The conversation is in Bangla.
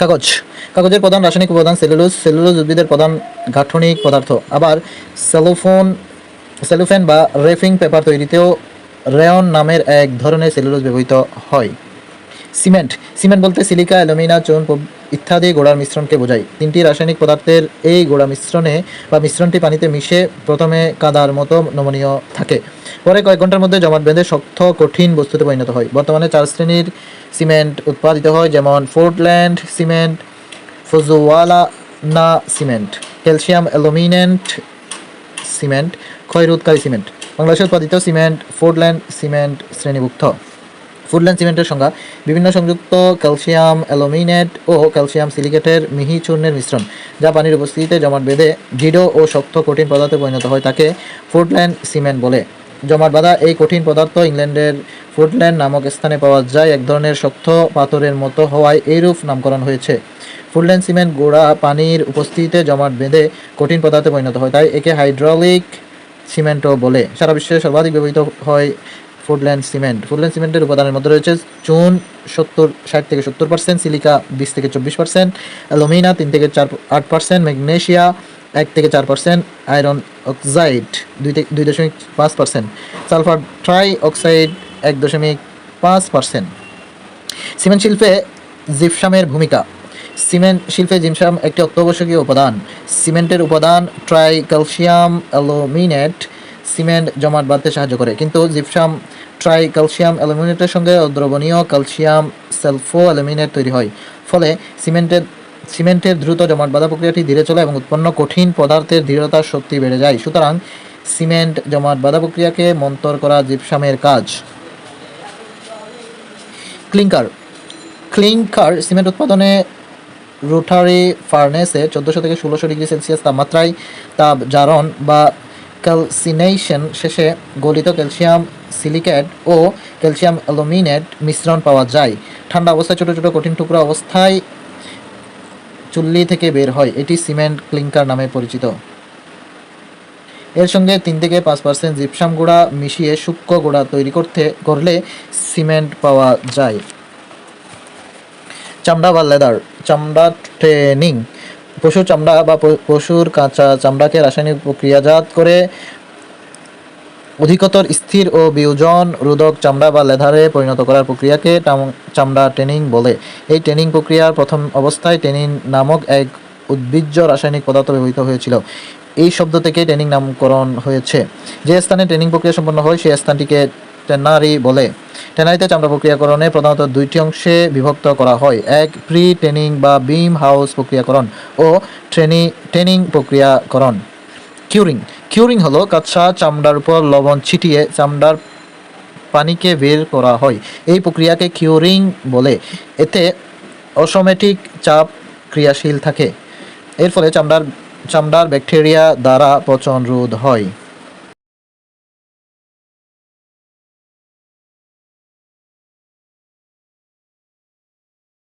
কাগজ। কাগজের প্রধান রাসায়নিক উপাদান সেলুলোজ। সেলুলোজ উদ্ভিদের প্রধান গাঠনিক পদার্থ। আবার সেলুফেন বা রেফিং পেপার তৈরিতেও রেয়ন নামের এক ধরনের সেলুলোজ ব্যবহৃত হয়। সিমেন্ট। সিমেন্ট বলতে সিলিকা, অ্যালুমিনা, চুন ইত্যাদি গোড়ার মিশ্রণকে বোঝায়। তিনটি রাসায়নিক পদার্থের এই গোড়া মিশ্রণটি পানিতে মিশে প্রথমে কাদার মতো নমনীয় থাকে, পরে কয়েক ঘন্টার মধ্যে জমাট বেঁধে শক্ত কঠিন বস্তুতে পরিণত হয়। বর্তমানে 4 শ্রেণীর সিমেন্ট উৎপাদিত হয়, যেমন Portland cement, Fujiwara cement, calcium aluminate cement, ক্ষয়রোধকারী সিমেন্ট। বাংলাদেশে উৎপাদিত সিমেন্ট পোর্টল্যান্ড সিমেন্ট শ্রেণীভুক্ত। পোর্টল্যান্ড সিমেন্টের সংজ্ঞা: বিভিন্ন সংযুক্ত ক্যালসিয়াম অ্যালুমিনেট ও ক্যালসিয়াম সিলিকেটের মিহি চূর্ণের মিশ্রণ, যা পানির উপস্থিতিতে জমাট বেঁধে দৃঢ় ও শক্ত কঠিন পদার্থে পরিণত হয়, তাকে পোর্টল্যান্ড সিমেন্ট বলে। জমাট বাঁধা এই কঠিন পদার্থ ইংল্যান্ডের পোর্টল্যান্ড নামক স্থানে পাওয়া যায়। এক ধরনের শক্ত পাথরের মতো হওয়ায় এইরূপ নামকরণ হয়েছে। পোর্টল্যান্ড সিমেন্ট গোড়া পানির উপস্থিতিতে জমাট বেঁধে কঠিন পদার্থে পরিণত হয়, তাই একে হাইড্রোলিক সিমেন্টও বলে। সারা বিশ্বে সর্বাধিক ব্যবহৃত হয় পোর্টল্যান্ড সিমেন্ট। পোর্টল্যান্ড সিমেন্টের উপাদানের মধ্যে রয়েছে চুন 60-70%, silica 20-24%, alumina 3-8%, magnesia 1-4%, iron oxide 2.5%, sulphur try oxide 1.5%। Cement শিল্পে জিপসামের ভূমিকা। সিমেন্ট শিল্পে জিপসাম একটি অত্যাবশ্যকীয় উপাদান। সিমেন্টের উপাদান ট্রাই ক্যালসিয়াম অ্যালুমিনেট সিমেন্ট জমাট বাঁধতে সাহায্য করে, কিন্তু জিপসাম ট্রাই ক্যালসিয়াম অ্যালুমিনেটের সঙ্গে অদ্রবণীয় ক্যালসিয়াম সালফো অ্যালুমিনেট তৈরি হয়। ফলে সিমেন্টের দ্রুত জমাট বাঁধা প্রক্রিয়াটি ধীরে চলে এবং উৎপন্ন কঠিন পদার্থের দৃঢ়তার শক্তি বেড়ে যায়। সুতরাং সিমেন্ট জমাট বাঁধা প্রক্রিয়াকে মন্থর করা জিপসামের কাজ। ক্লিংকার সিমেন্ট উৎপাদনে রোটারি ফার্নেসে 1400-1600 ডিগ্রি সেলসিয়াস তাপমাত্রায় তাপ জারণ বা ক্যালসিনেশন শেষে গলিত ক্যালসিয়াম সিলিকেট ও ক্যালসিয়াম অ্যালুমিনেট মিশ্রণ পাওয়া যায়। ঠান্ডা অবস্থায় ছোট ছোট কঠিন টুকরা অবস্থায় চুল্লি থেকে বের হয়। এটি সিমেন্ট ক্লিংকার নামে পরিচিত। এর সঙ্গে 3-5% জিপসাম গুঁড়া মিশিয়ে সূক্ষ্ম গুঁড়া তৈরি করলে সিমেন্ট পাওয়া যায়। চামড়া বা লেদার। চামড়া ট্যানিং। পশুর চামড়া বা পশুর কাঁচা চামড়াকে রাসায়নিক প্রক্রিয়াজাত করে অধিকতর স্থির ও বিয়োজন রোধক চামড়া বা লেদারে পরিণত করার প্রক্রিয়াকে চামড়া ট্যানিং বলে। এই ট্যানিং প্রক্রিয়ার প্রথম অবস্থায় ট্যানিন নামক এক উদ্ভিজ্জ রাসায়নিক পদার্থ ব্যবহৃত হয়েছিল। এই শব্দ থেকে ট্যানিং নামকরণ হয়েছে। যে স্থানে ট্যানিং প্রক্রিয়া সম্পন্ন হয় সেই স্থানটিকে ট্যানারি বলে। ট্যানারিতে চামড়া প্রক্রিয়াকরণে প্রধানত 2টি অংশে বিভক্ত করা হয়: এক প্রি ট্যানিং বা বিম হাউস প্রক্রিয়াকরণ ও ট্যানিং প্রক্রিয়াকরণ। কিউরিং হলো কাঁচা চামড়ার উপর লবণ ছিটিয়ে চামড়ার পানিকে বের করা হয়। এই প্রক্রিয়াকে কিউরিং বলে। এতে অসমেটিক চাপ ক্রিয়াশীল থাকে। এর ফলে চামড়ার ব্যাকটেরিয়া দ্বারা পচন রোধ হয়।